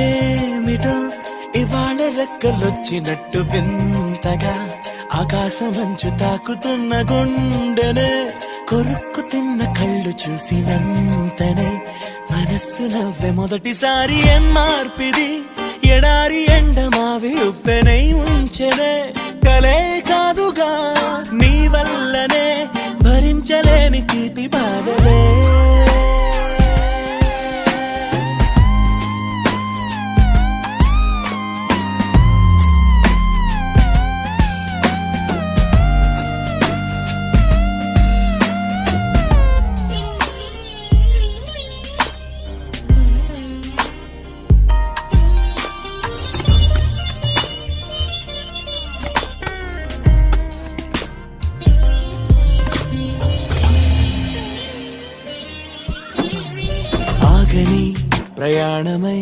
ఏమిటో ఇవాళ రెక్కలొచ్చినట్టు వింతగా ఆకాశమంచు తాకుతున్న గుండెనే కొరుక్కు తిన్న కళ్ళు చూసినంతనే మనస్సు నవ్వే మొదటిసారి ఏం మార్పిది ఎడారి ఎండమావి ఉప్పెనై ఉంచెనే కలే కాదుగా నీ వల్లనే భరించలేని తీపి బాధలే ఆగని ప్రయాణమై